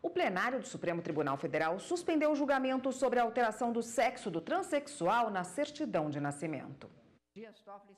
O plenário do Supremo Tribunal Federal suspendeu o julgamento sobre a alteração do sexo do transexual na certidão de nascimento.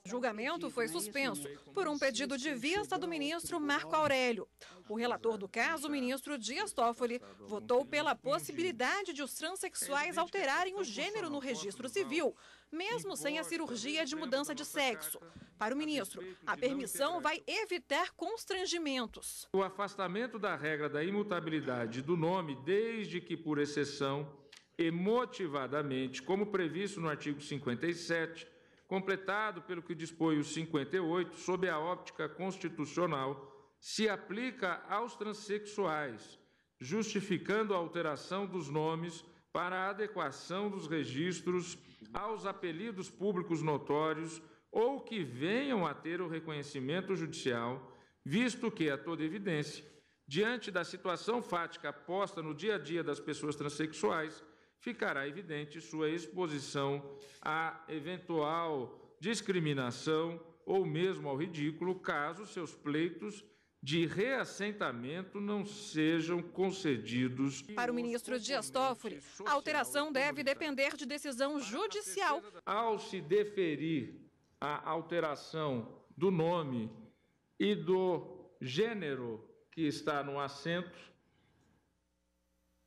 O julgamento foi suspenso por um pedido de vista do ministro Marco Aurélio. O relator do caso, o ministro Dias Toffoli, votou pela possibilidade de os transexuais alterarem o gênero no registro civil, mesmo sem a cirurgia de mudança de sexo. Para o ministro, a permissão vai evitar constrangimentos. O afastamento da regra da imutabilidade do nome, desde que por exceção e motivadamente, como previsto no artigo 57, completado pelo que dispõe o 58, sob a óptica constitucional, se aplica aos transexuais, justificando a alteração dos nomes para a adequação dos registros aos apelidos públicos notórios ou que venham a ter o reconhecimento judicial, visto que, a toda evidência, diante da situação fática posta no dia a dia das pessoas transexuais, ficará evidente sua exposição a eventual discriminação ou mesmo ao ridículo, caso seus pleitos de reassentamento não sejam concedidos. Para o ministro Dias Toffoli, a alteração deve depender de decisão judicial. Ao se deferir a alteração do nome e do gênero que está no assento,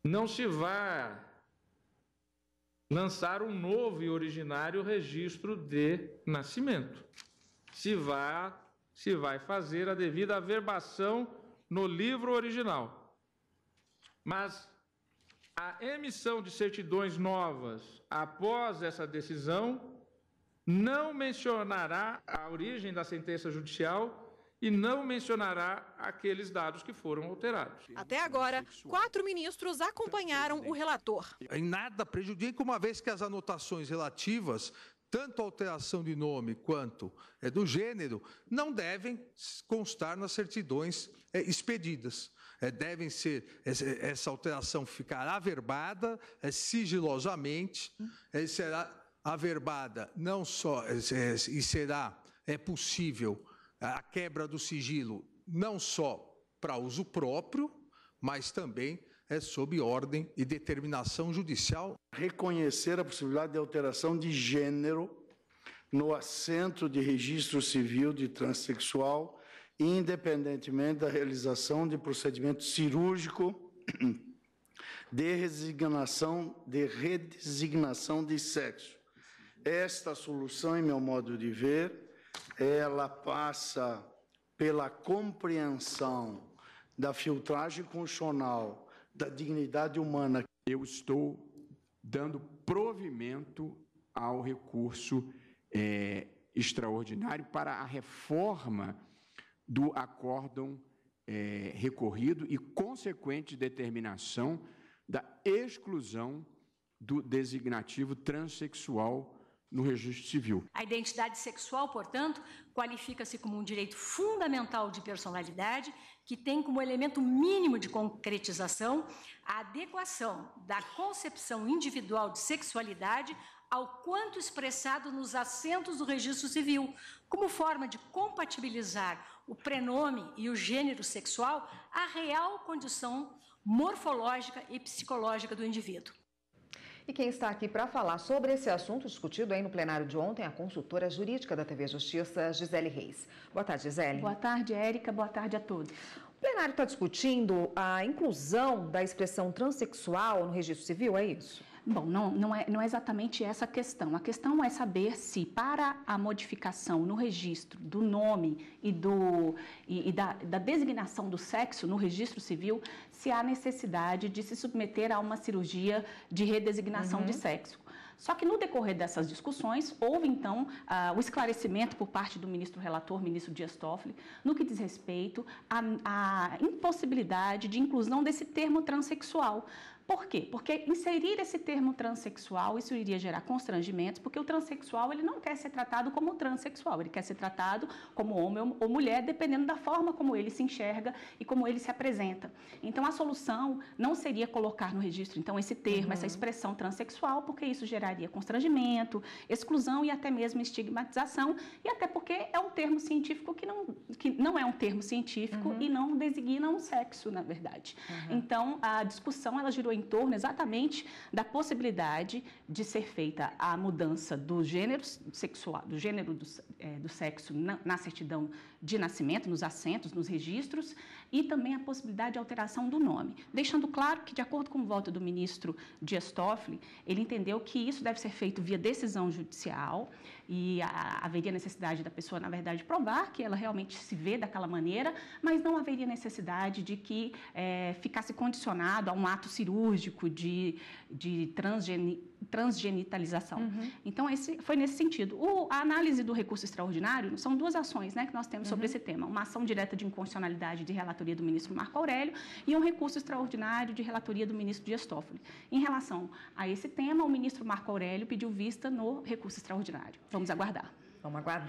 não se vai lançar um novo e originário registro de nascimento. Se vai fazer a devida averbação no livro original. Mas a emissão de certidões novas após essa decisão não mencionará a origem da sentença judicial e não mencionará aqueles dados que foram alterados. Até agora, 4 ministros acompanharam o relator. Em nada prejudica, uma vez que as anotações relativas, tanto a alteração de nome quanto do gênero, não devem constar nas certidões expedidas. Devem ser, essa alteração ficará averbada sigilosamente, será averbada não só, e será possível a quebra do sigilo não só para uso próprio, mas também sob ordem e determinação judicial. Reconhecer a possibilidade de alteração de gênero no assento de registro civil de transexual, independentemente da realização de procedimento cirúrgico de redesignação de sexo. Esta solução, em meu modo de ver, ela passa pela compreensão da filtragem constitucional, da dignidade humana. Eu estou dando provimento ao recurso extraordinário para a reforma do acórdão recorrido e consequente determinação da exclusão do designativo transexual no registro civil. A identidade sexual, portanto, qualifica-se como um direito fundamental de personalidade que tem como elemento mínimo de concretização a adequação da concepção individual de sexualidade ao quanto expressado nos assentos do registro civil, como forma de compatibilizar o prenome e o gênero sexual à real condição morfológica e psicológica do indivíduo. E quem está aqui para falar sobre esse assunto discutido aí no plenário de ontem, a consultora jurídica da TV Justiça, Gisele Reis. Boa tarde, Gisele. Boa tarde, Érica. Boa tarde a todos. O plenário está discutindo a inclusão da expressão transexual no registro civil, é isso? Bom, não é exatamente essa a questão. A questão é saber se, para a modificação no registro do nome e da designação do sexo no registro civil, se há necessidade de se submeter a uma cirurgia de redesignação de sexo. Só que no decorrer dessas discussões, houve então o esclarecimento por parte do ministro relator, ministro Dias Toffoli, no que diz respeito à impossibilidade de inclusão desse termo transexual Por quê? Porque inserir esse termo transexual, isso iria gerar constrangimentos, porque o transexual ele não quer ser tratado como transexual, ele quer ser tratado como homem ou mulher, dependendo da forma como ele se enxerga e como ele se apresenta. Então, a solução não seria colocar no registro, então, esse termo, essa expressão transexual, porque isso geraria constrangimento, exclusão e até mesmo estigmatização, e até porque é um termo científico que não é um termo científico e não designa um sexo, na verdade. Então, a discussão, ela girou em torno exatamente da possibilidade de ser feita a mudança do gênero sexual, do gênero do sexo na certidão de nascimento, nos assentos, nos registros, e também a possibilidade de alteração do nome. Deixando claro que, de acordo com o voto do ministro Dias Toffoli, ele entendeu que isso deve ser feito via decisão judicial e haveria necessidade da pessoa, na verdade, provar que ela realmente se vê daquela maneira, mas não haveria necessidade de que ficasse condicionado a um ato cirúrgico de transgenitalização. Então, foi nesse sentido. A análise do recurso extraordinário são duas ações, né, que nós temos sobre esse tema. Uma ação direta de inconstitucionalidade de relatoria do ministro Marco Aurélio e um recurso extraordinário de relatoria do ministro Dias Toffoli. Em relação a esse tema, o ministro Marco Aurélio pediu vista no recurso extraordinário. Vamos aguardar. Vamos aguardar.